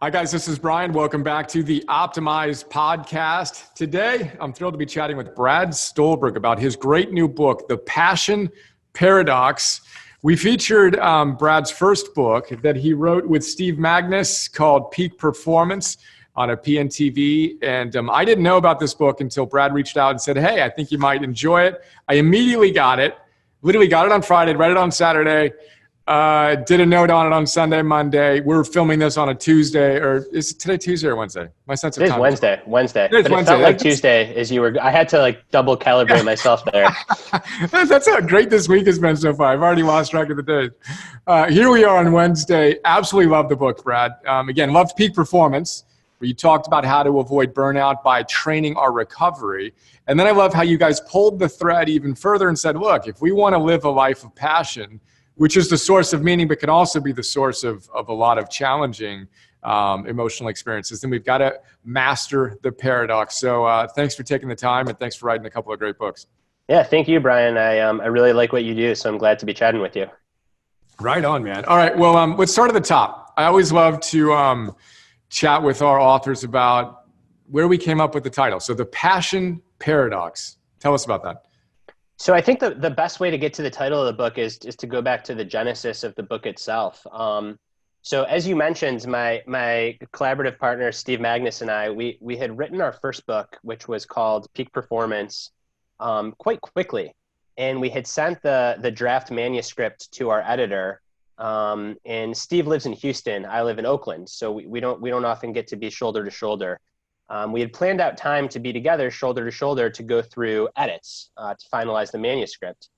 Hi, guys. This is Brian. Welcome back to the Optimized podcast. Today, I'm thrilled to be chatting with Brad Stulberg about his great new book, The Passion Paradox. We featured Brad's first book that he wrote with Steve Magness called Peak Performance on a PNTV. And I didn't know about this book until Brad reached out and said, hey, I think you might enjoy it. I immediately got it, literally got it on Friday, read it on Saturday. Did a note on it on Sunday, Monday. We're filming this on a Tuesday, or is it today Tuesday or Wednesday? My sense of time. It is Wednesday. But Wednesday. It felt like Tuesday as you were, I had to like double calibrate myself there. That's how great this week has been so far. I've already lost track of the days. Here we are on Wednesday. Absolutely love the book, Brad. Again, loved Peak Performance, where you talked about how to avoid burnout by training our recovery. And then I love how you guys pulled the thread even further and said, look, if we want to live a life of passion, which is the source of meaning, but can also be the source of a lot of challenging emotional experiences, then we've got to master the paradox. So thanks for taking the time, and thanks for writing a couple of great books. Yeah, thank you, Brian. I really like what you do, so I'm glad to be chatting with you. Right on, man. All right, well, let's start at the top. I always love to chat with our authors about where we came up with the title. So The Passion Paradox. Tell us about that. So I think the best way to get to the title of the book is to go back to the genesis of the book itself. So as you mentioned, my collaborative partner, Steve Magness, and I, we had written our first book, which was called Peak Performance, quite quickly. And we had sent the draft manuscript to our editor. And Steve lives in Houston. I live in Oakland. So we don't often get to be shoulder to shoulder. We had planned out time to be together shoulder to shoulder to go through edits to finalize the manuscript.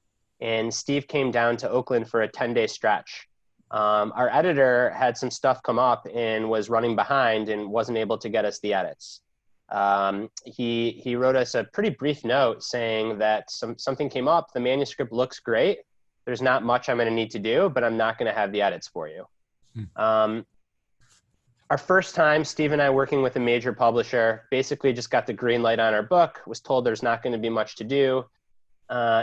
And Steve came down to Oakland for a 10-day stretch. Our editor had some stuff come up and was running behind and wasn't able to get us the edits. He wrote us a pretty brief note saying that something came up. The manuscript looks great. There's not much I'm going to need to do, but I'm not going to have the edits for you. Our first time, Steve and I working with a major publisher, basically just got the green light on our book, was told there's not going to be much to do.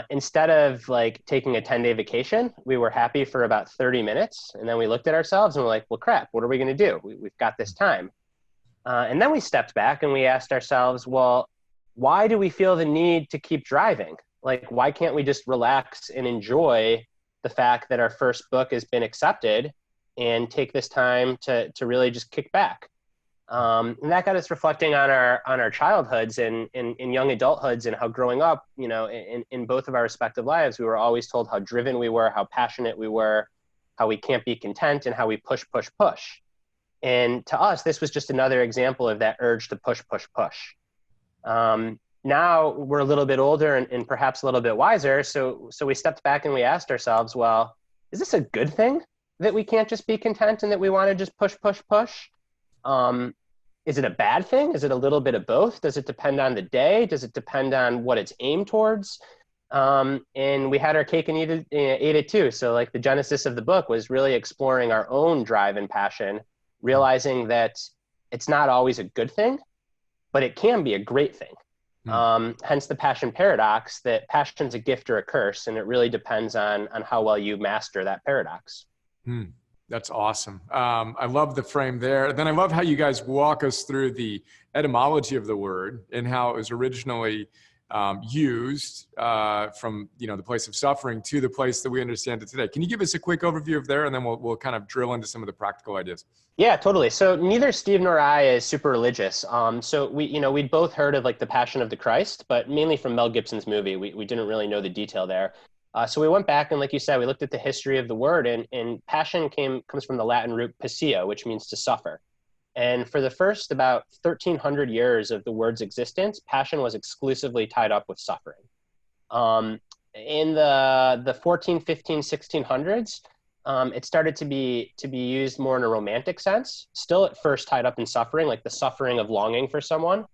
Instead of like taking a 10-day vacation, we were happy for about 30 minutes. And then we looked at ourselves and we're like, well, crap, what are we going to do? We've got this time. And then we stepped back and we asked ourselves, well, why do we feel the need to keep driving? Like, why can't we just relax and enjoy the fact that our first book has been accepted and take this time to really just kick back? And that got us reflecting on our childhoods and young adulthoods, and how growing up, in both of our respective lives, we were always told how driven we were, how passionate we were, how we can't be content, and how we push. And to us, this was just another example of that urge to push. Now we're a little bit older and perhaps a little bit wiser. So we stepped back and we asked ourselves, well, is this a good thing that we can't just be content and that we want to just push? Is it a bad thing? Is it a little bit of both? Does it depend on the day? Does it depend on what it's aimed towards? And we had our cake and ate it too. So like the genesis of the book was really exploring our own drive and passion, realizing that it's not always a good thing, but it can be a great thing. Hence the passion paradox, that passion's a gift or a curse, and it really depends on how well you master that paradox. That's awesome. I love the frame there. Then I love how you guys walk us through the etymology of the word and how it was originally used from the place of suffering to the place that we understand it today. Can you give us a quick overview of there, and then we'll kind of drill into some of the practical ideas? Yeah, totally. So neither Steve nor I is super religious. So we'd both heard of like the Passion of the Christ, but mainly from Mel Gibson's movie. We didn't really know the detail there. So we went back and, like you said, we looked at the history of the word, and passion comes from the Latin root passio, which means to suffer. And for the first about 1,300 years of the word's existence, passion was exclusively tied up with suffering. In the 14, 15, 1600s, it started to be used more in a romantic sense, still at first tied up in suffering, like the suffering of longing for someone.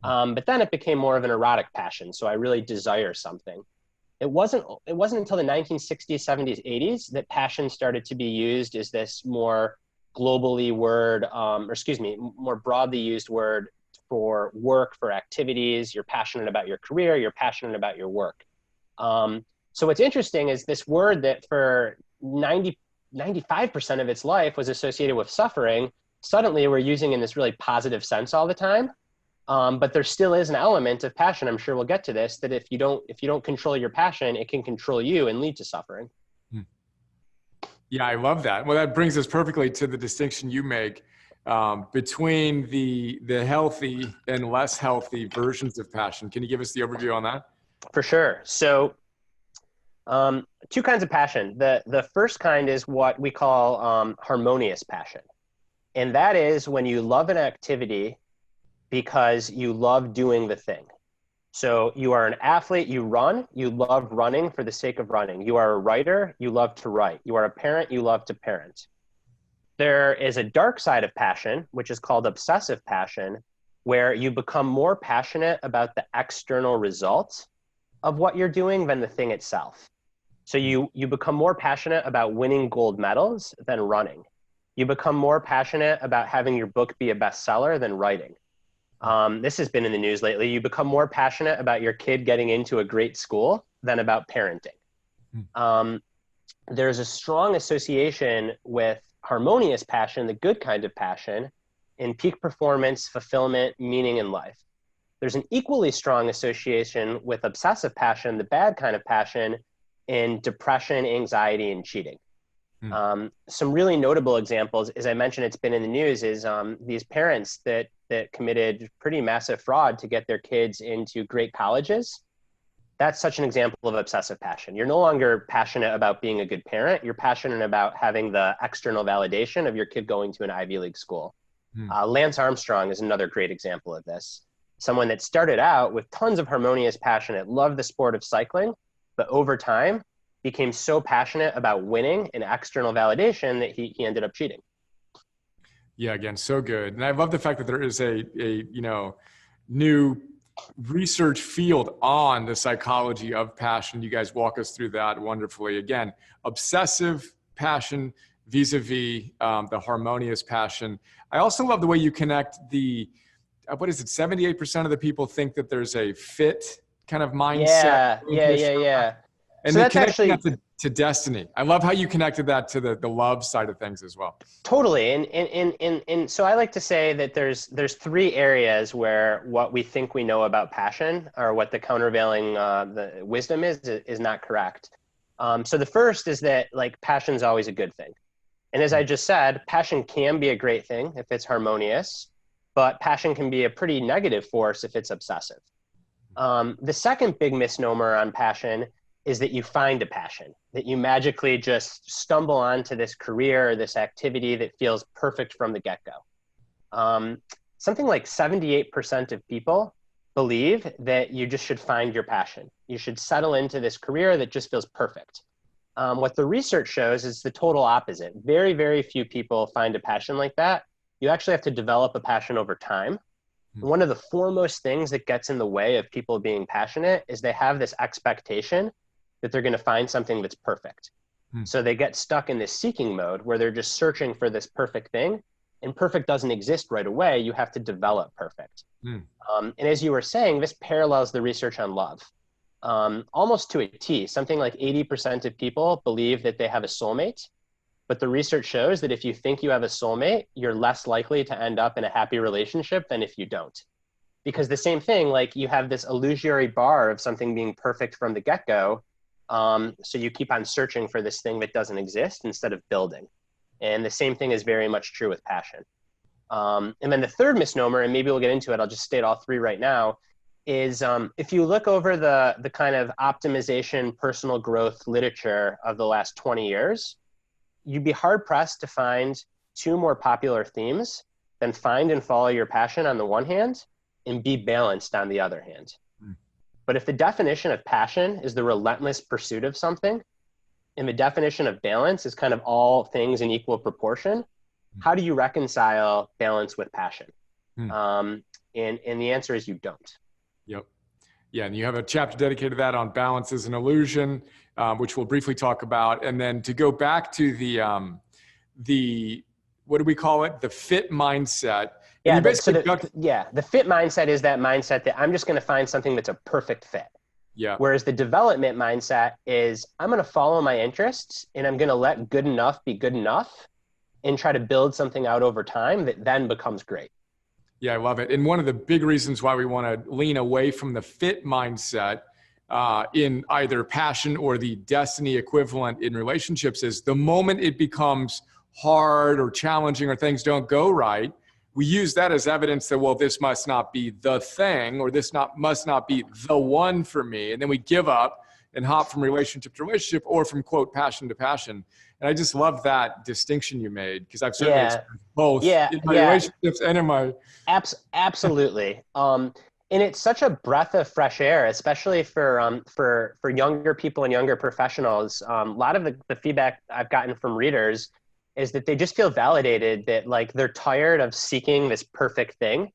But then it became more of an erotic passion. So I really desire something. It wasn't until the 1960s, 70s, 80s that passion started to be used as this more globally more broadly used word for work, for activities. You're passionate about your career, you're passionate about your work. So what's interesting is this word that for 95% of its life was associated with suffering suddenly we're using in this really positive sense all the time. But there still is an element of passion. I'm sure we'll get to this, that if you don't control your passion, it can control you and lead to suffering. Yeah, I love that. Well, that brings us perfectly to the distinction you make between the healthy and less healthy versions of passion. Can you give us the overview on that? For sure. So two kinds of passion. The first kind is what we call harmonious passion. And that is when you love an activity because you love doing the thing. So you are an athlete, you run, you love running for the sake of running. You are a writer, you love to write. You are a parent, you love to parent. There is a dark side of passion, which is called obsessive passion, where you become more passionate about the external results of what you're doing than the thing itself. So you become more passionate about winning gold medals than running. You become more passionate about having your book be a bestseller than writing. This has been in the news lately. You become more passionate about your kid getting into a great school than about parenting. There's a strong association with harmonious passion, the good kind of passion, in peak performance, fulfillment, meaning in life. There's an equally strong association with obsessive passion, the bad kind of passion, in depression, anxiety, and cheating. Some really notable examples, as I mentioned, it's been in the news, is these parents that committed pretty massive fraud to get their kids into great colleges. That's such an example of obsessive passion. You're no longer passionate about being a good parent. You're passionate about having the external validation of your kid going to an Ivy League school. Lance Armstrong is another great example of this. Someone that started out with tons of harmonious passion, loved the sport of cycling, but over time became so passionate about winning and external validation that he ended up cheating. Yeah, again, so good. And I love the fact that there is a new research field on the psychology of passion. You guys walk us through that wonderfully. Again, obsessive passion vis-a-vis the harmonious passion. I also love the way you connect the, 78% of the people think that there's a fit kind of mindset. Yeah. And so they that's connect actually that to destiny. I love how you connected that to the love side of things as well. Totally. And so I like to say that there's three areas where what we think we know about passion, or what the countervailing the wisdom is not correct. So the first is that, like, passion's always a good thing. And as I just said, passion can be a great thing if it's harmonious, but passion can be a pretty negative force if it's obsessive. The second big misnomer on passion is that you find a passion, that you magically just stumble onto this career or this activity that feels perfect from the get-go. Something like 78% of people believe that you just should find your passion. You should settle into this career that just feels perfect. What the research shows is the total opposite. Very, very few people find a passion like that. You actually have to develop a passion over time. One of the foremost things that gets in the way of people being passionate is they have this expectation that they're going to find something that's perfect. So they get stuck in this seeking mode where they're just searching for this perfect thing, and perfect doesn't exist right away. You have to develop perfect. And as you were saying, this parallels the research on love. Almost to a T. Something like 80% of people believe that they have a soulmate, but the research shows that if you think you have a soulmate, you're less likely to end up in a happy relationship than if you don't. Because the same thing, like, you have this illusory bar of something being perfect from the get-go, so you keep on searching for this thing that doesn't exist instead of building. And the same thing is very much true with passion. And then the third misnomer, and maybe we'll get into it, I'll just state all three right now, is if you look over the kind of optimization, personal growth literature of the last 20 years, you'd be hard-pressed to find two more popular themes than find and follow your passion on the one hand and be balanced on the other hand. But if the definition of passion is the relentless pursuit of something, and the definition of balance is kind of all things in equal proportion, how do you reconcile balance with passion? And the answer is you don't. Yep. Yeah, and you have a chapter dedicated to that on balance is an illusion, which we'll briefly talk about. And then to go back to the what do we call it? The fit mindset. Yeah, the fit mindset is that mindset that I'm just going to find something that's a perfect fit. Yeah. Whereas the development mindset is I'm going to follow my interests and I'm going to let good enough be good enough. and try to build something out over time that then becomes great. Yeah, I love it. And one of the big reasons why we want to lean away from the fit mindset in either passion or the destiny equivalent in relationships is the moment it becomes hard or challenging or things don't go right, we use that as evidence that, well, this must not be the thing, or this must not be the one for me. And then we give up and hop from relationship to relationship, or from, quote, passion to passion. And I just love that distinction you made, because I've certainly experienced both in my relationships and in my... Absolutely. And it's such a breath of fresh air, especially for younger people and younger professionals. A lot of the feedback I've gotten from readers is that they just feel validated, that like they're tired of seeking this perfect thing,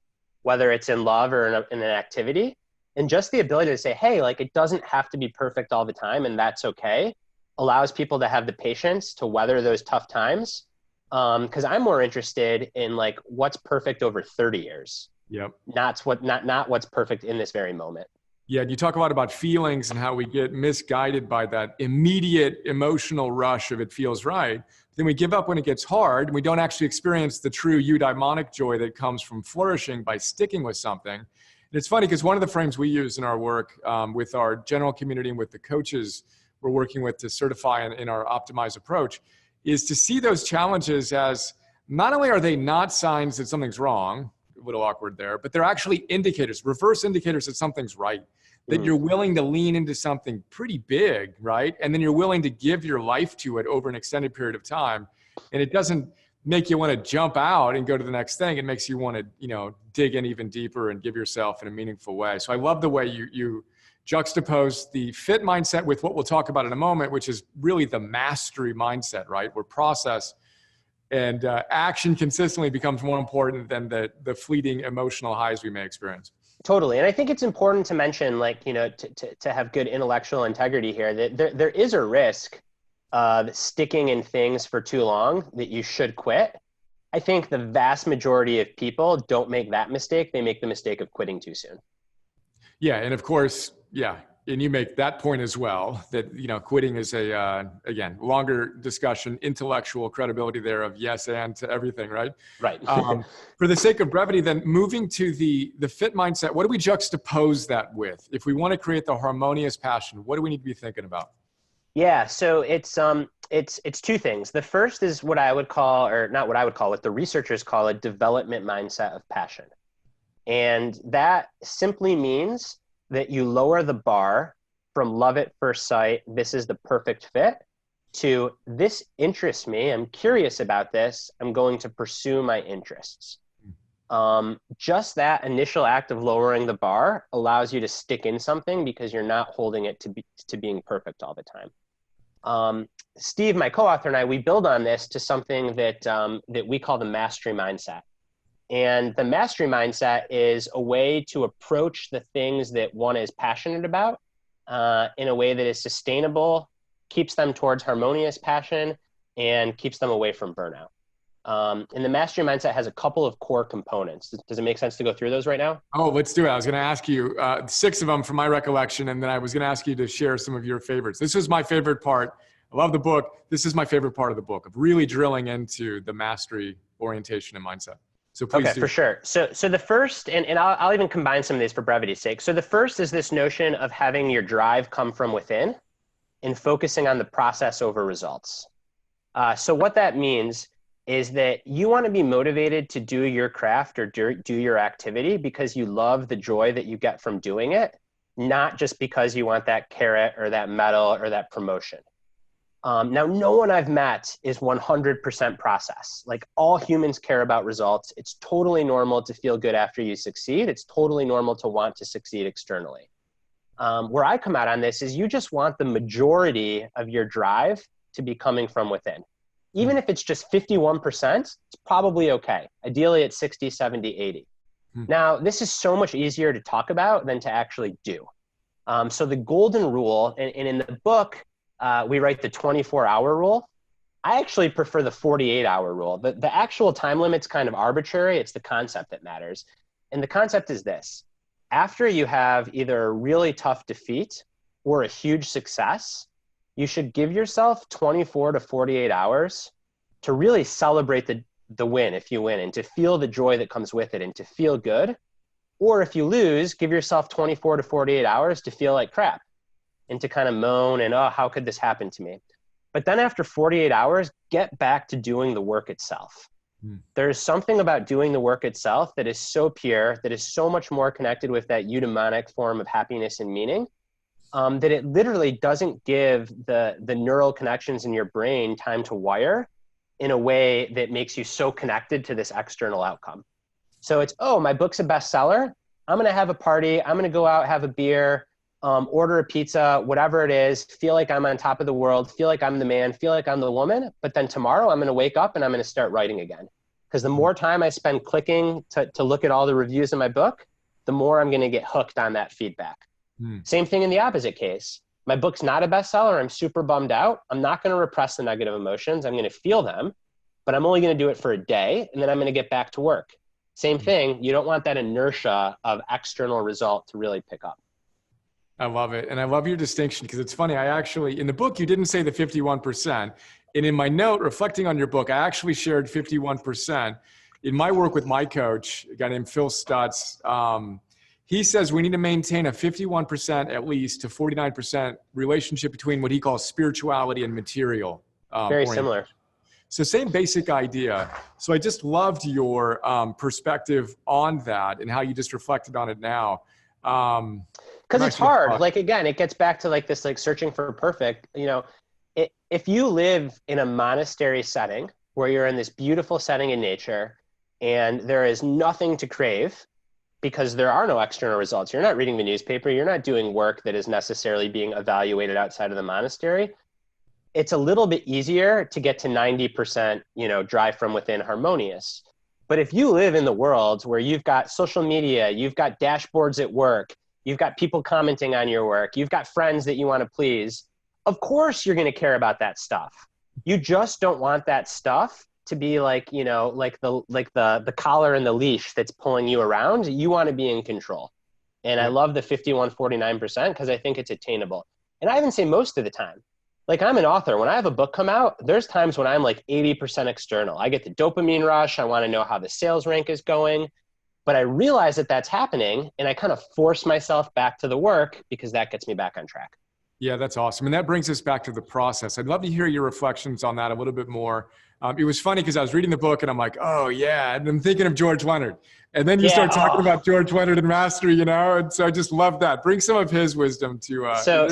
whether it's in love or in an activity. And just the ability to say, hey, like it doesn't have to be perfect all the time, and that's okay, allows people to have the patience to weather those tough times. Because I'm more interested in like what's perfect over 30 years. Yep. Not what's perfect in this very moment. Yeah, you talk a lot about feelings and how we get misguided by that immediate emotional rush of it feels right. Then we give up when it gets hard, and we don't actually experience the true eudaimonic joy that comes from flourishing by sticking with something. And it's funny because one of the frames we use in our work with our general community and with the coaches we're working with to certify in our optimized approach is to see those challenges as not only are they not signs that something's wrong, a little awkward there, but they're actually indicators, reverse indicators that something's right, that you're willing to lean into something pretty big, right? And then you're willing to give your life to it over an extended period of time. And it doesn't make you want to jump out and go to the next thing. It makes you want to, dig in even deeper and give yourself in a meaningful way. So I love the way you juxtapose the fit mindset with what we'll talk about in a moment, which is really the mastery mindset, right? Where process and action consistently becomes more important than the fleeting emotional highs we may experience. Totally. And I think it's important to mention, like, to have good intellectual integrity here, that there is a risk of sticking in things for too long that you should quit. I think the vast majority of people don't make that mistake. They make the mistake of quitting too soon. Yeah. And of course, and you make that point as well, that, quitting is again, longer discussion, intellectual credibility there of yes and to everything, right? Right. For the sake of brevity, then moving to the fit mindset, what do we juxtapose that with? If we want to create the harmonious passion, what do we need to be thinking about? Yeah. So it's two things. The first is what I would call, or not what I would call, what the researchers call a development mindset of passion. And that simply means that you lower the bar from love at first sight, this is the perfect fit, to this interests me, I'm curious about this, I'm going to pursue my interests. Just that initial act of lowering the bar allows you to stick in something because you're not holding it to being perfect all the time. Steve, my co-author, and I, we build on this to something that we call the mastery mindset. And the mastery mindset is a way to approach the things that one is passionate about in a way that is sustainable, keeps them towards harmonious passion, and keeps them away from burnout. And the mastery mindset has a couple of core components. Does it make sense to go through those right now? Oh, let's do it. I was going to ask you 6 of them from my recollection, and then I was going to ask you to share some of your favorites. This is my favorite part. I love the book. This is my favorite part of the book, of really drilling into the mastery orientation and mindset. So please do. For sure. So the first, and I'll even combine some of these for brevity's sake. So the first is this notion of having your drive come from within and focusing on the process over results. So what that means is that you want to be motivated to do your craft or do your activity because you love the joy that you get from doing it, not just because you want that carrot or that medal or that promotion. Now, no one I've met is 100% process. Like, all humans care about results. It's totally normal to feel good after you succeed. It's totally normal to want to succeed externally. Where I come out on this is you just want the majority of your drive to be coming from within. Even if it's just 51%, it's probably okay. Ideally, it's 60, 70, 80. Now, this is so much easier to talk about than to actually do. So the golden rule, and in the book, we write the 24-hour rule. I actually prefer the 48-hour rule. The actual time limit's kind of arbitrary. It's the concept that matters. And the concept is this. After you have either a really tough defeat or a huge success, you should give yourself 24 to 48 hours to really celebrate the win if you win, and to feel the joy that comes with it and to feel good. Or if you lose, give yourself 24 to 48 hours to feel like crap and to kind of moan and, oh, how could this happen to me? But then after 48 hours, get back to doing the work itself. There's something about doing the work itself that is so pure, that is so much more connected with that eudaimonic form of happiness and meaning, that it literally doesn't give the neural connections in your brain time to wire in a way that makes you so connected to this external outcome. So it's, oh, my book's a bestseller. I'm going to have a party. I'm going to go out, have a beer, order a pizza, whatever it is, feel like I'm on top of the world, feel like I'm the man, feel like I'm the woman. But then tomorrow I'm going to wake up and I'm going to start writing again. Because the more time I spend clicking to look at all the reviews in my book, the more I'm going to get hooked on that feedback. Same thing in the opposite case. My book's not a bestseller. I'm super bummed out. I'm not going to repress the negative emotions. I'm going to feel them, but I'm only going to do it for a day, and then I'm going to get back to work. Same thing. You don't want that inertia of external result to really pick up. I love it. And I love your distinction, because it's funny. I actually, in the book, you didn't say the 51%. And in my note reflecting on your book, I actually shared 51%. In my work with my coach, a guy named Phil Stutz, he says we need to maintain a 51% at least to 49% relationship between what he calls spirituality and material. Very similar. So same basic idea. So I just loved your perspective on that and how you just reflected on it now. Because it's hard. Like, again, it gets back to like this, like searching for perfect, you know, if you live in a monastery setting where you're in this beautiful setting in nature and there is nothing to crave because there are no external results, you're not reading the newspaper, you're not doing work that is necessarily being evaluated outside of the monastery, it's a little bit easier to get to 90%, you know, drive from within harmonious. But if you live in the world where you've got social media, you've got dashboards at work, you've got people commenting on your work, you've got friends that you want to please, of course you're going to care about that stuff. You just don't want that stuff to be like, you know, like the collar and the leash that's pulling you around. You want to be in control. And I love the 51-49% because I think it's attainable. And I even say most of the time. Like, I'm an author. When I have a book come out, there's times when I'm like 80% external. I get the dopamine rush. I want to know how the sales rank is going. But I realize that that's happening, and I kind of force myself back to the work because that gets me back on track. Yeah, that's awesome. And that brings us back to the process. I'd love to hear your reflections on that a little bit more. It was funny because I was reading the book and I'm like, oh yeah, and I'm thinking of George Leonard. And then you start talking about George Leonard and mastery, you know? And so I just love that. Bring some of his wisdom to, so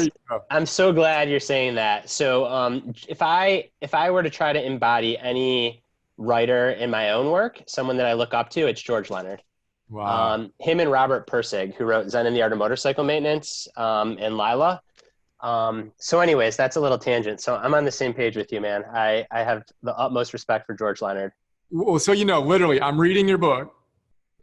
I'm so glad you're saying that. So if I were to try to embody any writer in my own work, someone that I look up to, it's George Leonard. Wow. Him and Robert Pirsig, who wrote Zen and the Art of Motorcycle Maintenance, and Lila. So anyways, that's a little tangent. So I'm on the same page with you, man. I have the utmost respect for George Leonard. Well, so, you know, literally I'm reading your book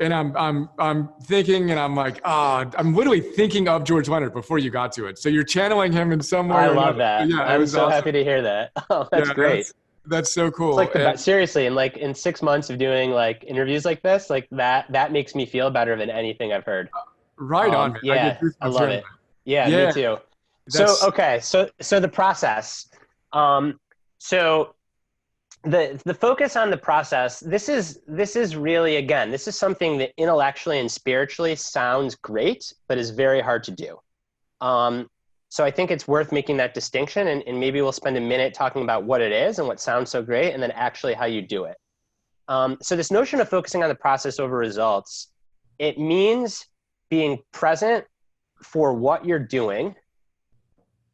and I'm thinking, and I'm like, I'm literally thinking of George Leonard before you got to it. So you're channeling him in some way. I love that. Yeah, I'm so happy to hear that. Oh, that's great. That's so cool. It's like seriously, and like in 6 months of doing like interviews like this, like that makes me feel better than anything I've heard. Right on, man. Yeah, I love it. Yeah, me too. So the process. So the focus on the process, this is really, again, this is something that intellectually and spiritually sounds great, but is very hard to do. So I think it's worth making that distinction, and maybe we'll spend a minute talking about what it is and what sounds so great, and then actually how you do it. So this notion of focusing on the process over results, it means being present for what you're doing,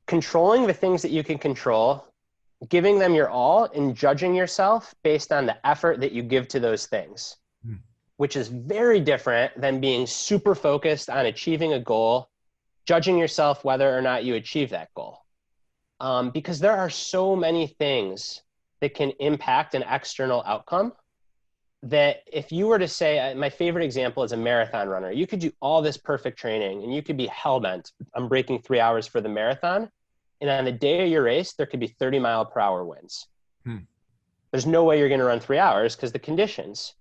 controlling the things that you can control, giving them your all, and judging yourself based on the effort that you give to those things, which is very different than being super focused on achieving a goal, judging yourself whether or not you achieve that goal. Because there are so many things that can impact an external outcome that if you were to say, my favorite example is a marathon runner. You could do all this perfect training and you could be hell-bent. I'm breaking 3 hours for the marathon. And on the day of your race, there could be 30-mile-per-hour winds. There's no way you're going to run 3 hours because the conditions.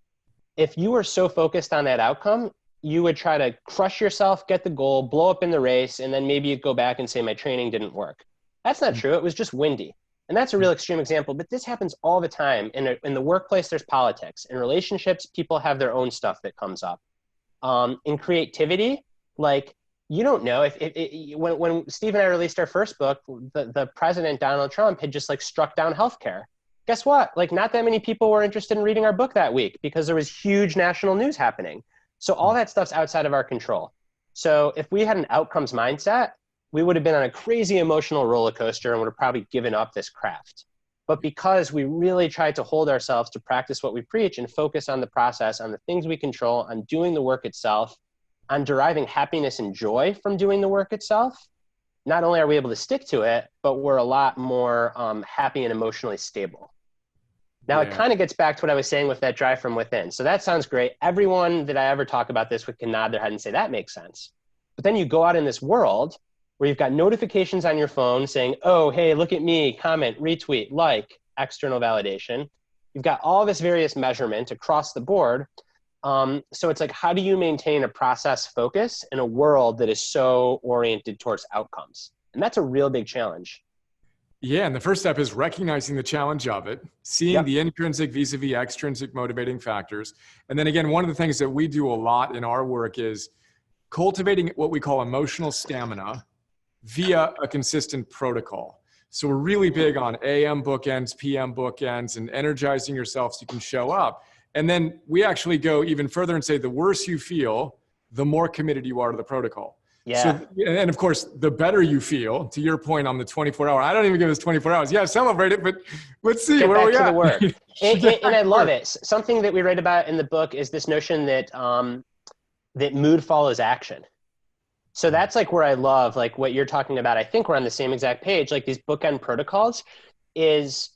If you were so focused on that outcome, you would try to crush yourself, get the goal, blow up in the race, and then maybe you'd go back and say, my training didn't work. That's not true. It was just windy. And that's a real extreme example, but this happens all the time. In the workplace, there's politics. In relationships, people have their own stuff that comes up. In creativity, like, you don't know when Steve and I released our first book, the president, Donald Trump, had just like struck down healthcare. Guess what? Like, not that many people were interested in reading our book that week because there was huge national news happening. So all that stuff's outside of our control. So if we had an outcomes mindset, we would have been on a crazy emotional roller coaster and would have probably given up this craft. But because we really tried to hold ourselves to practice what we preach and focus on the process, on the things we control, on doing the work itself, on deriving happiness and joy from doing the work itself, not only are we able to stick to it, but we're a lot more happy and emotionally stable. Now, it kind of gets back to what I was saying with that drive from within. So that sounds great. Everyone that I ever talk about this with can nod their head and say, that makes sense. But then you go out in this world where you've got notifications on your phone saying, oh, hey, look at me, comment, retweet, like, external validation. You've got all this various measurement across the board. So it's like, how do you maintain a process focus in a world that is so oriented towards outcomes? And that's a real big challenge. Yeah, and the first step is recognizing the challenge of it, seeing the intrinsic vis-a-vis extrinsic motivating factors. And then again, one of the things that we do a lot in our work is cultivating what we call emotional stamina via a consistent protocol. So we're really big on AM bookends, PM bookends, and energizing yourself so you can show up. And then we actually go even further and say the worse you feel, the more committed you are to the protocol. Yeah. So, and of course, the better you feel, to your point on the 24-hour, I don't even give this 24 hours. Yeah, celebrate it, but let's see where we are. at. And I love it. Something that we write about in the book is this notion that that mood follows action. So that's like where I love like what you're talking about. I think we're on the same exact page. Like these bookend protocols is,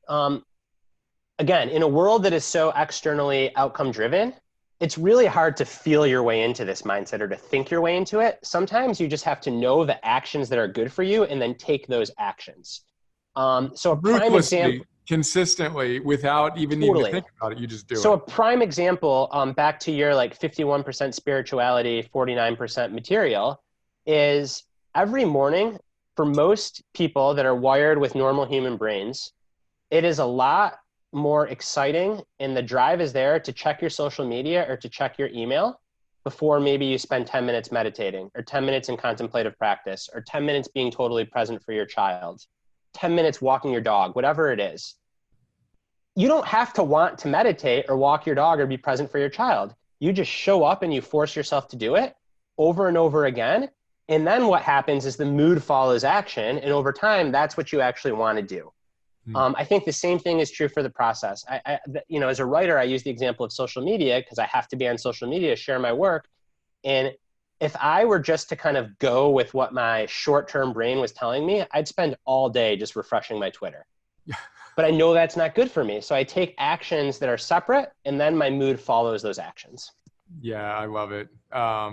again, in a world that is so externally outcome driven, it's really hard to feel your way into this mindset or to think your way into it. Sometimes you just have to know the actions that are good for you and then take those actions. So a prime example, consistently, without even needing to think about it, you just do it. So a prime example, back to your like 51% spirituality, 49% material, is every morning for most people that are wired with normal human brains, it is a lot more exciting and the drive is there to check your social media or to check your email before maybe you spend 10 minutes meditating or 10 minutes in contemplative practice or 10 minutes being totally present for your child, 10 minutes walking your dog, whatever it is. You don't have to want to meditate or walk your dog or be present for your child. You just show up and you force yourself to do it over and over again. And then what happens is the mood follows action. And over time, that's what you actually want to do. I think the same thing is true for the process. As a writer, I use the example of social media because I have to be on social media, share my work. And if I were just to kind of go with what my short-term brain was telling me, I'd spend all day just refreshing my Twitter. But I know that's not good for me. So I take actions that are separate and then my mood follows those actions. Yeah, I love it.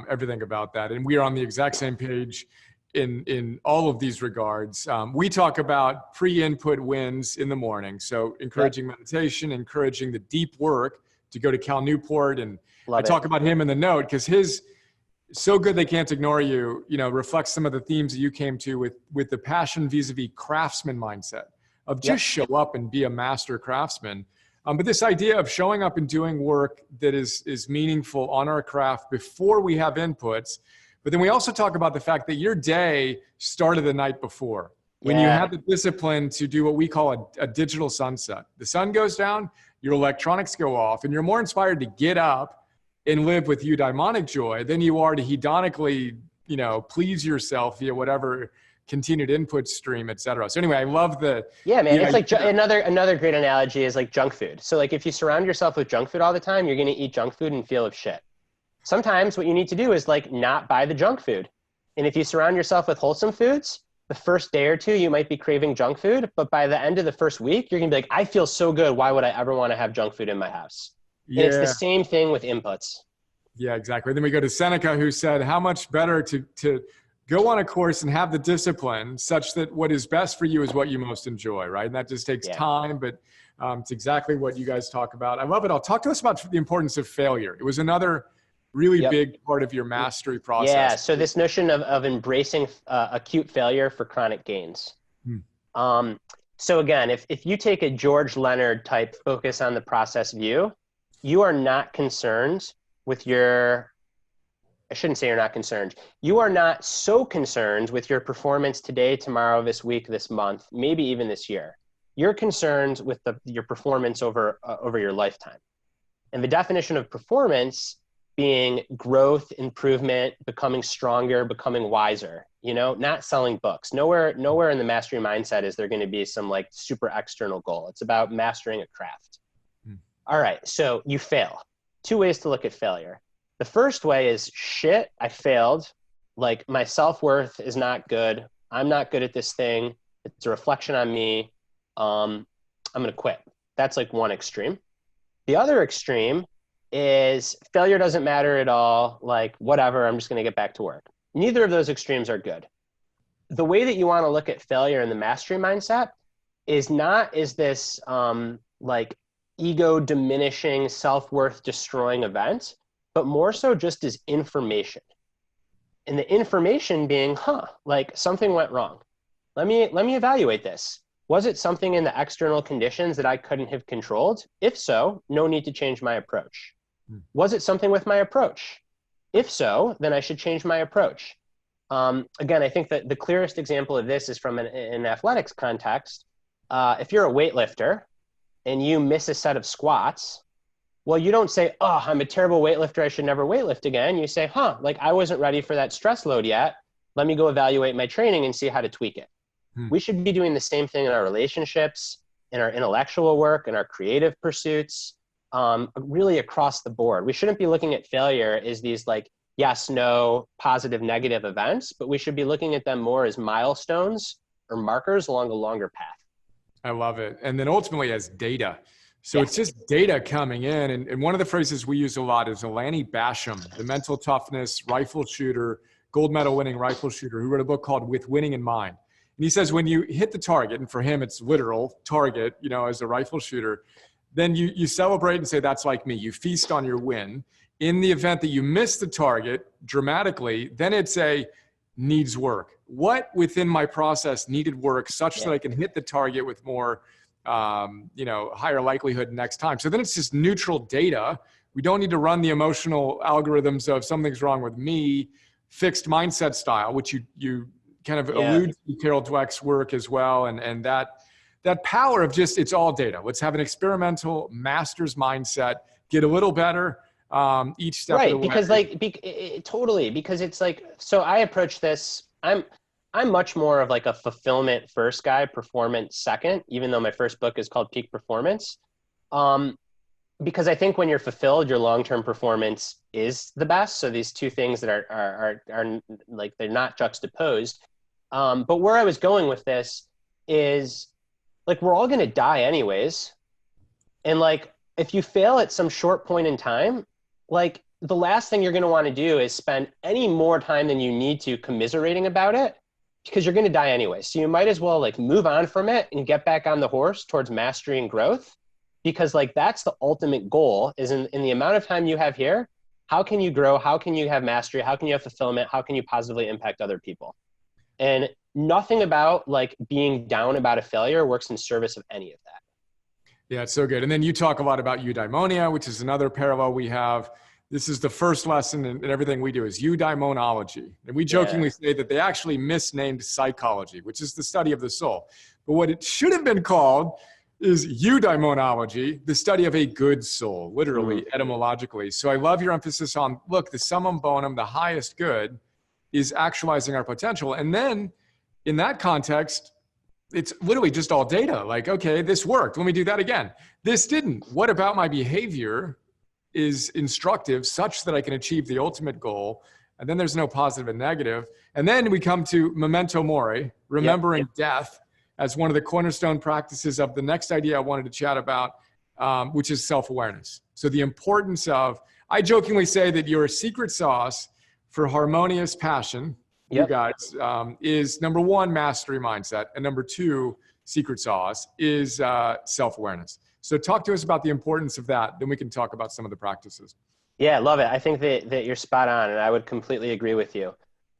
Everything about that. And we are on the exact same page in all of these regards. We talk about pre-input wins in the morning. So encouraging meditation, encouraging the deep work to go to Cal Newport. And I talk about him in the note because his So Good They Can't Ignore You, reflects some of the themes that you came to with the passion vis-a-vis craftsman mindset of just show up and be a master craftsman. But this idea of showing up and doing work that is meaningful on our craft before we have inputs. But then we also talk about the fact that your day started the night before. When you have the discipline to do what we call a digital sunset. The sun goes down, your electronics go off, and you're more inspired to get up and live with eudaimonic joy than you are to hedonically, please yourself via whatever continued input stream, et cetera. So anyway, I love it's like another great analogy is like junk food. So like if you surround yourself with junk food all the time, you're going to eat junk food and feel of shit. Sometimes what you need to do is like not buy the junk food. And if you surround yourself with wholesome foods, the first day or two, you might be craving junk food, but by the end of the first week, you're going to be like, I feel so good. Why would I ever want to have junk food in my house? Yeah. And it's the same thing with inputs. Yeah, exactly. Then we go to Seneca, who said, how much better to go on a course and have the discipline such that what is best for you is what you most enjoy, right? And that just takes time, but it's exactly what you guys talk about. I love it all. Talk to us about the importance of failure. It was another really big part of your mastery process. Yeah, so this notion of embracing acute failure for chronic gains. So again, if you take a George Leonard type focus on the process view, you are not concerned with your, I shouldn't say you're not concerned. You are not so concerned with your performance today, tomorrow, this week, this month, maybe even this year. You're concerned with your performance over your lifetime. And the definition of performance being growth, improvement, becoming stronger, becoming wiser, not selling books. Nowhere in the mastery mindset is there going to be some like super external goal. It's about mastering a craft. All right, so you fail. 2 ways to look at failure. The first way is, shit, I failed. Like, my self-worth is not good. I'm not good at this thing. It's a reflection on me. I'm going to quit. That's like one extreme. The other extreme is failure doesn't matter at all. Like, whatever, I'm just going to get back to work. Neither of those extremes are good. The way that you want to look at failure in the mastery mindset is this like ego diminishing, self-worth destroying event, but more so just as information. And the information being, like something went wrong. Let me evaluate this. Was it something in the external conditions that I couldn't have controlled? If so, no need to change my approach. Was it something with my approach? If so, then I should change my approach. Again, I think that the clearest example of this is from an athletics context. If you're a weightlifter and you miss a set of squats, well, you don't say, oh, I'm a terrible weightlifter, I should never weightlift again. You say, like I wasn't ready for that stress load yet. Let me go evaluate my training and see how to tweak it. We should be doing the same thing in our relationships, in our intellectual work, in our creative pursuits, really across the board. We shouldn't be looking at failure as these like yes, no, positive, negative events, but we should be looking at them more as milestones or markers along a longer path. I love it. And then ultimately as data. So it's just data coming in. And one of the phrases we use a lot is Alani Basham, the mental toughness rifle shooter, gold medal winning rifle shooter, who wrote a book called With Winning in Mind. And he says, when you hit the target, and for him, it's literal target, as a rifle shooter, then you celebrate and say, that's like me. You feast on your win. In the event that you miss the target dramatically, then it's needs work. What within my process needed work such that I can hit the target with more, higher likelihood next time. So then it's just neutral data. We don't need to run the emotional algorithms of something's wrong with me, fixed mindset style, which you kind of allude to Carol Dweck's work as well. And that power of just, it's all data. Let's have an experimental master's mindset, get a little better each step of the way. Because totally, because it's like, so I approach this, I'm much more of like a fulfillment first guy, performance second, even though my first book is called Peak Performance. Because I think when you're fulfilled, your long-term performance is the best. So these two things that are like, they're not juxtaposed. But where I was going with this is like, we're all going to die anyways. And like, if you fail at some short point in time, like the last thing you're going to want to do is spend any more time than you need to commiserating about it, because you're going to die anyway. So you might as well like move on from it and get back on the horse towards mastery and growth, because like that's the ultimate goal is in the amount of time you have here, how can you grow? How can you have mastery? How can you have fulfillment? How can you positively impact other people? And nothing about like being down about a failure works in service of any of that. Yeah, it's so good. And then you talk a lot about eudaimonia, which is another parallel we have. This is the first lesson in everything we do is eudaimonology. And we jokingly say that they actually misnamed psychology, which is the study of the soul. But what it should have been called is eudaimonology, the study of a good soul, literally, etymologically. So I love your emphasis on, look, the summum bonum, the highest good, is actualizing our potential. And then in that context, it's literally just all data. Like, okay, this worked. Let me do that again. This didn't. What about my behavior is instructive such that I can achieve the ultimate goal? And then there's no positive and negative. And then we come to memento mori, remembering death, as one of the cornerstone practices of the next idea I wanted to chat about, which is self-awareness. So the importance of, I jokingly say that your secret sauce for harmonious passion, you guys, is number one, mastery mindset. And number two, secret sauce is self-awareness. So talk to us about the importance of that. Then we can talk about some of the practices. Yeah, love it. I think that you're spot on, and I would completely agree with you.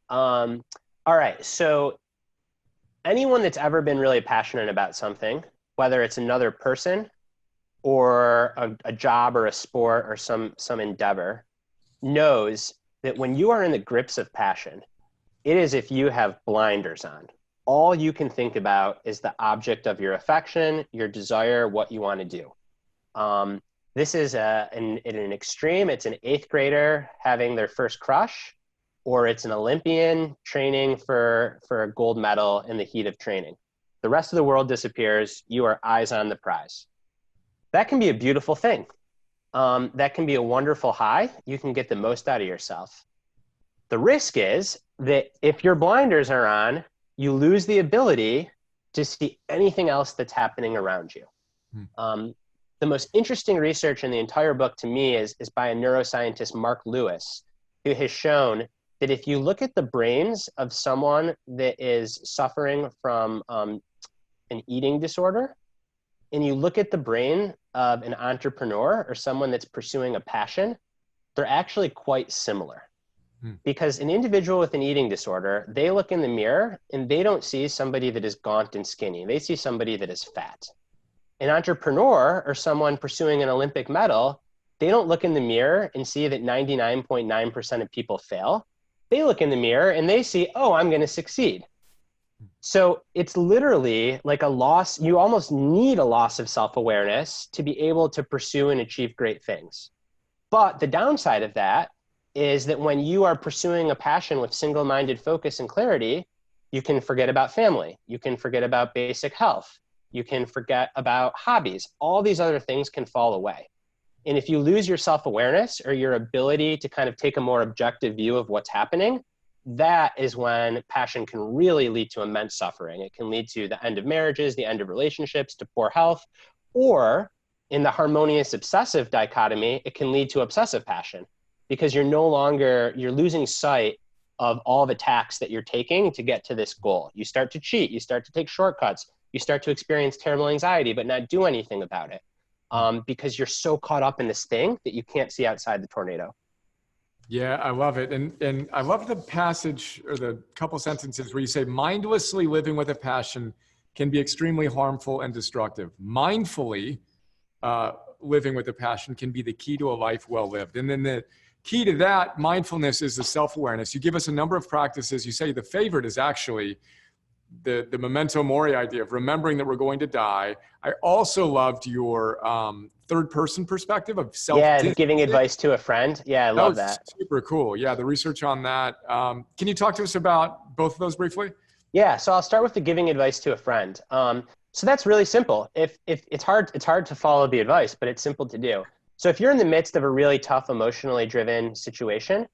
All right. So anyone that's ever been really passionate about something, whether it's another person or a job or a sport or some endeavor, knows that when you are in the grips of passion, it is if you have blinders on. All you can think about is the object of your affection, your desire, what you want to do. This is in an extreme. It's an 8th grader having their first crush, or it's an Olympian training for a gold medal in the heat of training. The rest of the world disappears. You are eyes on the prize. That can be a beautiful thing. That can be a wonderful high. You can get the most out of yourself. The risk is that if your blinders are on, you lose the ability to see anything else that's happening around you. The most interesting research in the entire book to me is by a neuroscientist, Mark Lewis, who has shown that if you look at the brains of someone that is suffering from an eating disorder, and you look at the brain of an entrepreneur or someone that's pursuing a passion, they're actually quite similar. Because an individual with an eating disorder, they look in the mirror and they don't see somebody that is gaunt and skinny. They see somebody that is fat. An entrepreneur or someone pursuing an Olympic medal, they don't look in the mirror and see that 99.9% of people fail. They look in the mirror and they see, oh, I'm going to succeed. So it's literally like a loss. You almost need a loss of self-awareness to be able to pursue and achieve great things. But the downside of that is that when you are pursuing a passion with single-minded focus and clarity, you can forget about family. You can forget about basic health. You can forget about hobbies. All these other things can fall away. And if you lose your self-awareness or your ability to kind of take a more objective view of what's happening, that is when passion can really lead to immense suffering. It can lead to the end of marriages, the end of relationships, to poor health, or in the harmonious obsessive dichotomy, it can lead to obsessive passion, because you're losing sight of all the tacks that you're taking to get to this goal. You start to cheat, you start to take shortcuts, you start to experience terrible anxiety, but not do anything about it, because you're so caught up in this thing that you can't see outside the tornado. Yeah, I love it. And I love the passage or the couple sentences where you say mindlessly living with a passion can be extremely harmful and destructive. Mindfully living with a passion can be the key to a life well lived. And then the key to that mindfulness is the self-awareness. You give us a number of practices. You say the favorite is actually the memento mori idea of remembering that we're going to die. I also loved your third person perspective of self. Yeah, giving advice to a friend. Yeah, I love that. Super cool. Yeah, the research on that. Can you talk to us about both of those briefly? Yeah, so I'll start with the giving advice to a friend. So that's really simple. If it's hard to follow the advice, but it's simple to do. So if you're in the midst of a really tough, emotionally driven situation,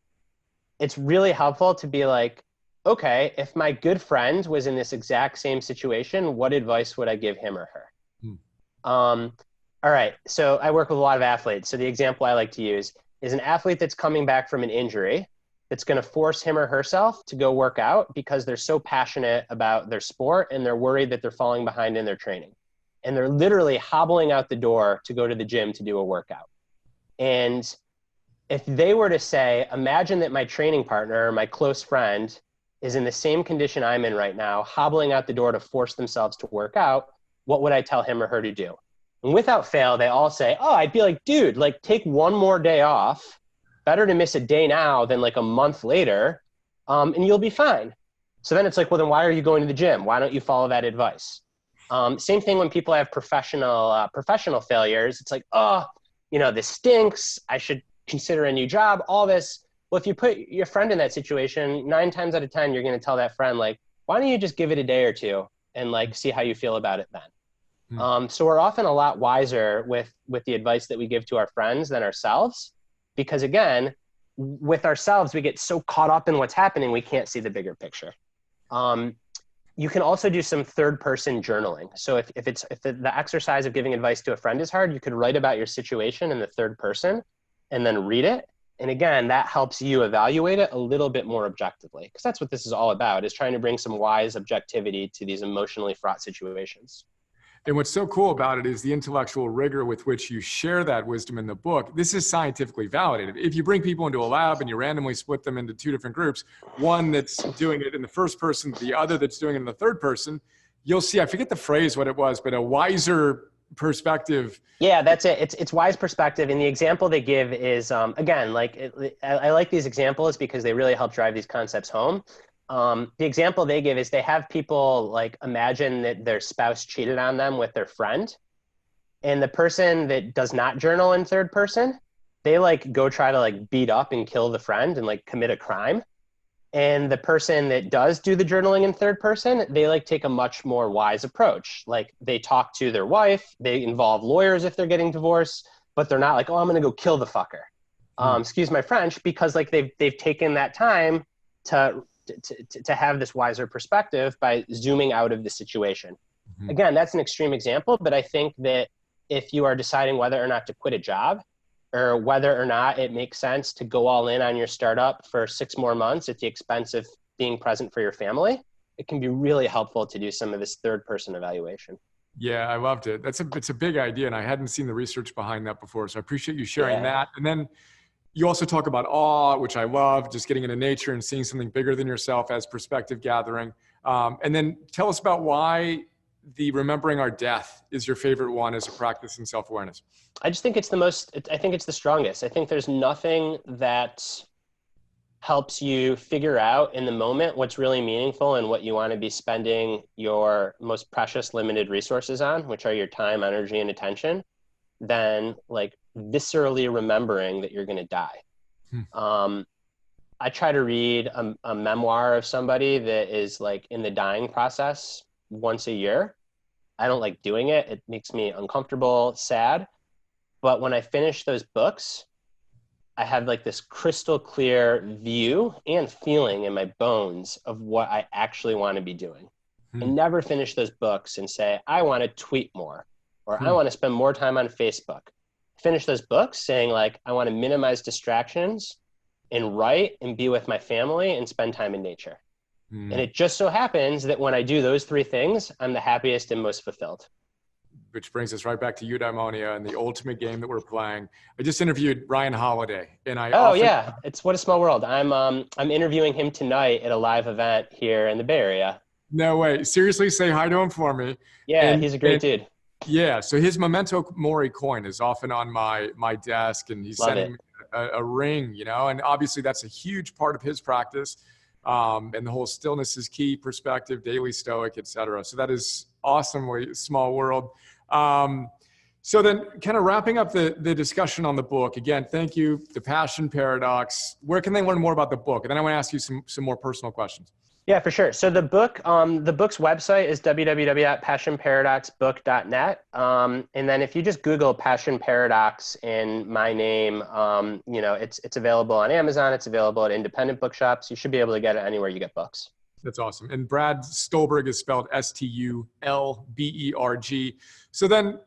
it's really helpful to be like, okay, if my good friend was in this exact same situation, what advice would I give him or her? All right, so I work with a lot of athletes. So the example I like to use is an athlete that's coming back from an injury that's going to force him or herself to go work out because they're so passionate about their sport and they're worried that they're falling behind in their training. And they're literally hobbling out the door to go to the gym to do a workout. And if they were to say, imagine that my training partner, my close friend, is in the same condition I'm in right now, hobbling out the door to force themselves to work out, what would I tell him or her to do? And without fail, they all say, oh, I'd be like, dude, like take one more day off. Better to miss a day now than like a month later, and you'll be fine. So then it's like, well, then why are you going to the gym? Why don't you follow that advice? Same thing when people have professional failures. It's like, oh, this stinks. I should consider a new job, all this. Well, if you put your friend in that situation, 9 times out of 10, you're going to tell that friend, like, why don't you just give it a day or two and like see how you feel about it then? So we're often a lot wiser with the advice that we give to our friends than ourselves, because again, with ourselves, we get so caught up in what's happening, we can't see the bigger picture. You can also do some third person journaling. So if the exercise of giving advice to a friend is hard, you could write about your situation in the third person and then read it. And again, that helps you evaluate it a little bit more objectively, because that's what this is all about, is trying to bring some wise objectivity to these emotionally fraught situations. And what's so cool about it is the intellectual rigor with which you share that wisdom in the book. This is scientifically validated. If you bring people into a lab and you randomly split them into two different groups, one that's doing it in the first person, the other that's doing it in the third person, you'll see, I forget the phrase what it was, but a wiser perspective. Yeah, that's it. It's wise perspective. And the example they give is, again, like I like these examples because they really help drive these concepts home. The example they give is they have people like imagine that their spouse cheated on them with their friend, and the person that does not journal in third person, they like go try to like beat up and kill the friend and like commit a crime. And the person that does do the journaling in third person, they like take a much more wise approach. Like they talk to their wife, they involve lawyers if they're getting divorced, but they're not like, oh, I'm going to go kill the fucker. Excuse my French, because like they've taken that time to have this wiser perspective by zooming out of the situation. Mm-hmm. Again, that's an extreme example, but I think that if you are deciding whether or not to quit a job, or whether or not it makes sense to go all in on your startup for 6 more months at the expense of being present for your family, it can be really helpful to do some of this third person evaluation. Yeah, I loved it. It's a big idea, and I hadn't seen the research behind that before, so I appreciate you sharing that. And then you also talk about awe, which I love, just getting into nature and seeing something bigger than yourself as perspective gathering. And then tell us about why the remembering our death is your favorite one as a practice in self-awareness. I just think it's I think it's the strongest. I think there's nothing that helps you figure out in the moment what's really meaningful and what you want to be spending your most precious limited resources on, which are your time, energy, and attention, than like viscerally remembering that you're going to die. I try to read a memoir of somebody that is like in the dying process once a year. I don't like doing it. It makes me uncomfortable, sad. But when I finish those books, I have like this crystal clear view and feeling in my bones of what I actually want to be doing. I never finish those books and say, I want to tweet more, or I want to spend more time on Facebook. I finish those books saying like, I want to minimize distractions and write and be with my family and spend time in nature. And it just so happens that when I do those 3 things, I'm the happiest and most fulfilled. Which brings us right back to eudaimonia and the ultimate game that we're playing. I just interviewed Ryan Holiday, and it's What a Small World. I'm interviewing him tonight at a live event here in the Bay Area. No way. Seriously, say hi to him for me. Yeah, he's a great dude. Yeah, so his memento mori coin is often on my desk, and he's sending me a ring, and obviously that's a huge part of his practice. And the whole stillness is key perspective, daily stoic, etc. So that is awesomely small world. So then kind of wrapping up the discussion on the book, again, thank you, The Passion Paradox. Where can they learn more about the book? And then I want to ask you some more personal questions. Yeah, for sure. So the book's website is www.passionparadoxbook.net. And then if you just Google Passion Paradox in my name, it's available on Amazon. It's available at independent bookshops. You should be able to get it anywhere you get books. That's awesome. And Brad Stulberg is spelled Stulberg. So then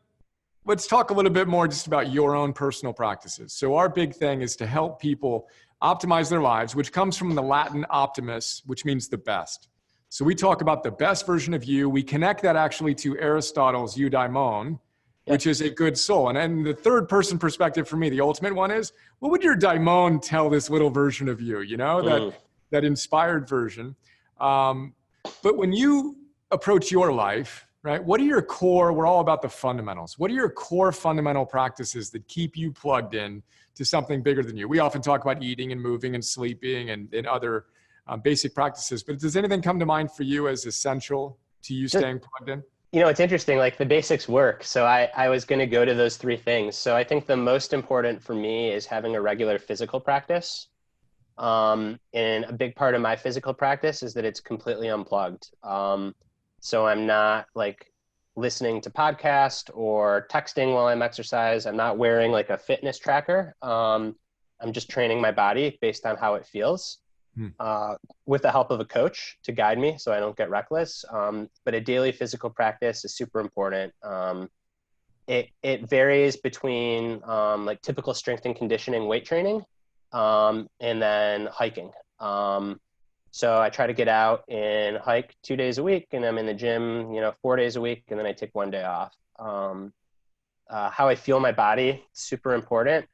let's talk a little bit more just about your own personal practices. So our big thing is to help people optimize their lives, which comes from the Latin optimus, which means the best. So we talk about the best version of you. We connect that actually to Aristotle's eudaimon, which is a good soul. And then the third person perspective for me, the ultimate one is, what would your daimon tell this little version of you, that inspired version? But when you approach your life, right, what are your core, we're all about the fundamentals. What are your core fundamental practices that keep you plugged in to something bigger than you? We often talk about eating and moving and sleeping and other basic practices, but does anything come to mind for you as essential to you staying plugged in? It's interesting, like the basics work. So I was going to go to those 3 things. So I think the most important for me is having a regular physical practice. And a big part of my physical practice is that it's completely unplugged. So I'm not like listening to podcast or texting while I'm exercise. I'm not wearing like a fitness tracker. I'm just training my body based on how it feels, with the help of a coach to guide me so I don't get reckless. But a daily physical practice is super important. It varies between like typical strength and conditioning weight training, and then hiking. So I try to get out and hike 2 days a week, and I'm in the gym, 4 days a week, and then I take one day off. How I feel my body, super important.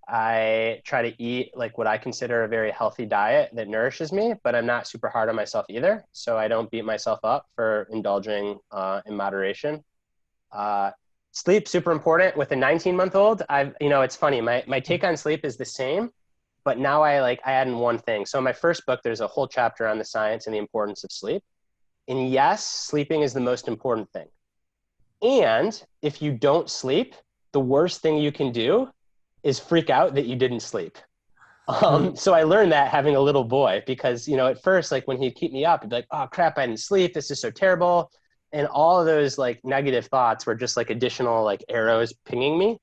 I try to eat like what I consider a very healthy diet that nourishes me, but I'm not super hard on myself either. So I don't beat myself up for indulging in moderation. Sleep, super important. With a 19-month-old, it's funny. My take on sleep is the same, but now I add in one thing. So in my first book, there's a whole chapter on the science and the importance of sleep. And yes, sleeping is the most important thing. And if you don't sleep, the worst thing you can do is freak out that you didn't sleep. So I learned that having a little boy, because, at first, like when he'd keep me up, he'd be like, oh crap, I didn't sleep. This is so terrible. And all of those like negative thoughts were just like additional like arrows pinging me.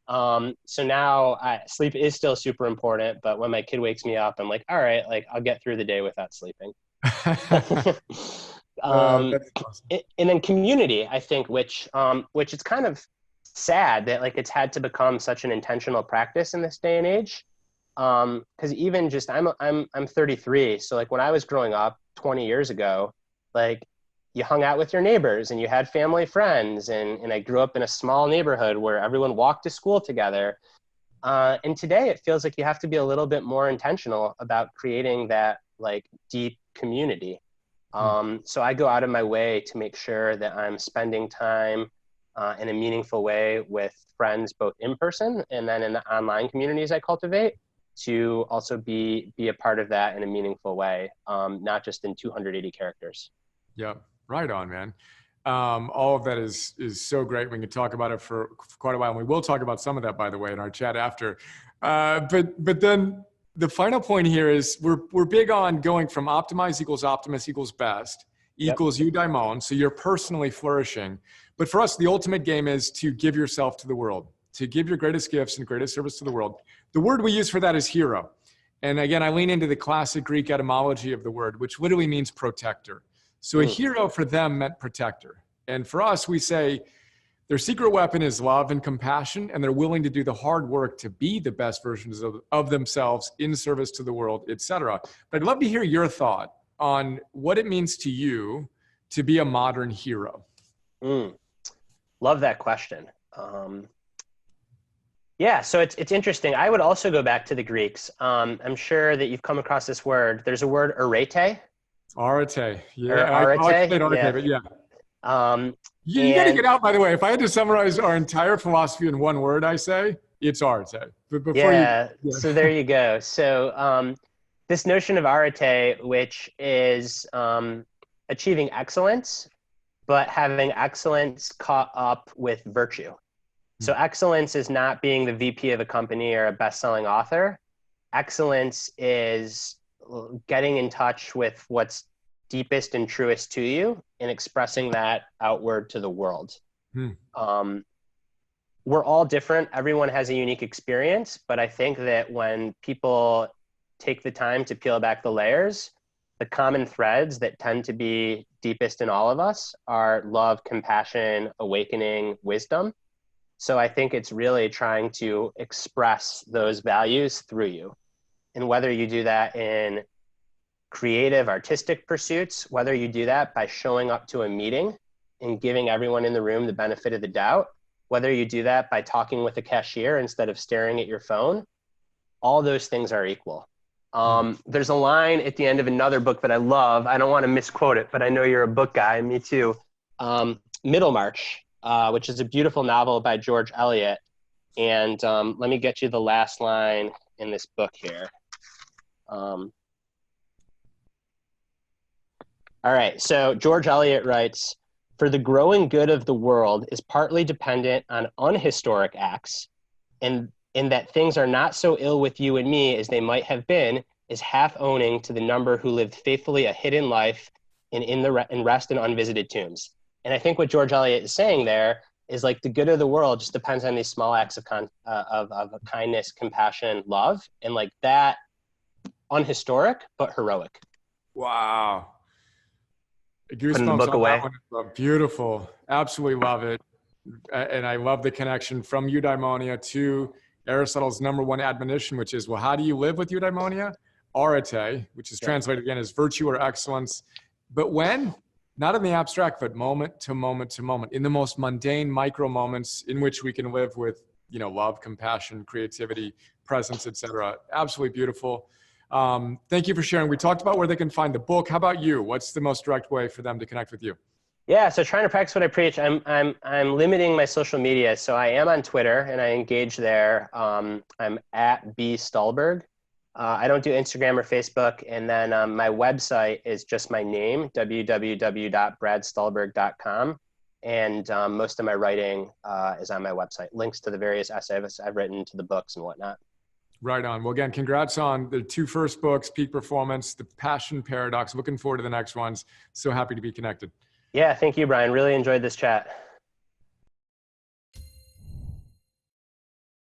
So now sleep is still super important, but when my kid wakes me up, I'm like, all right, like I'll get through the day without sleeping. That's awesome. And then community, I think, which it's kind of sad that like it's had to become such an intentional practice in this day and age. Because even just I'm 33, so like when I was growing up 20 years ago, like you hung out with your neighbors and you had family friends, and I grew up in a small neighborhood where everyone walked to school together. And today it feels like you have to be a little bit more intentional about creating that like deep community. So I go out of my way to make sure that I'm spending time in a meaningful way with friends, both in person and then in the online communities I cultivate, to also be a part of that in a meaningful way, not just in 280 characters. Yeah, right on, man. All of that is so great. We can talk about it for quite a while, and we will talk about some of that, by the way, in our chat after. But then the final point here is we're big on going from optimize equals optimus equals best equals eudaimon. So you're personally flourishing. But for us, the ultimate game is to give yourself to the world, to give your greatest gifts and greatest service to the world. The word we use for that is hero. And again, I lean into the classic Greek etymology of the word, which literally means protector. So a hero for them meant protector. And for us, we say their secret weapon is love and compassion, and they're willing to do the hard work to be the best versions of themselves in service to the world, etc. But I'd love to hear your thought on what it means to you to be a modern hero. Love that question. Yeah, so it's interesting. I would also go back to the Greeks. I'm sure that you've come across this word. There's a word arete. Arete. Yeah, arete. But yeah. You got to get out, by the way. If I had to summarize our entire philosophy in one word, I say it's arete. But before so there you go. So this notion of arete, which is achieving excellence, but having excellence caught up with virtue. So excellence is not being the VP of a company or a best-selling author. Excellence is getting in touch with what's deepest and truest to you and expressing that outward to the world. We're all different. Everyone has a unique experience, but I think that when people take the time to peel back the layers, the common threads that tend to be deepest in all of us are love, compassion, awakening, wisdom. So I think it's really trying to express those values through you. And whether you do that in creative, artistic pursuits, whether you do that by showing up to a meeting and giving everyone in the room the benefit of the doubt, whether you do that by talking with a cashier instead of staring at your phone, all those things are equal. There's a line at the end of another book that I love. I don't want to misquote it, but I know you're a book guy, me too. Middlemarch, which is a beautiful novel by George Eliot. And let me get you the last line in this book here. All right, so George Eliot writes, "For the growing good of the world is partly dependent on unhistoric acts, and in that things are not so ill with you and me as they might have been, is half owning to the number who lived faithfully a hidden life and rest in unvisited tombs." And I think what George Eliot is saying there is like the good of the world just depends on these small acts of kindness, compassion, love, and like that, unhistoric but heroic. Wow. Putting the Goosebumps book on away. that one. Beautiful. Absolutely love it. And I love the connection from eudaimonia to Aristotle's number one admonition, which is, well, how do you live with eudaimonia? arete, which is translated again as virtue or excellence. But when, not in the abstract, but moment to moment to moment, in the most mundane micro moments in which we can live with, love, compassion, creativity, presence, etc. Absolutely beautiful. Thank you for sharing. We talked about where they can find the book. How about you? What's the most direct way for them to connect with you? Yeah, so trying to practice what I preach. I'm limiting my social media, so I am on Twitter and I engage there. I'm at B Stulberg. I don't do Instagram or Facebook, and then my website is just my name, www.bradstulberg.com, and most of my writing is on my website. Links to the various essays I've written, to the books and whatnot. Right on. Well, again, congrats on the 2 first books, Peak Performance, The Passion Paradox. Looking forward to the next ones. So happy to be connected. Yeah, thank you, Brian. Really enjoyed this chat.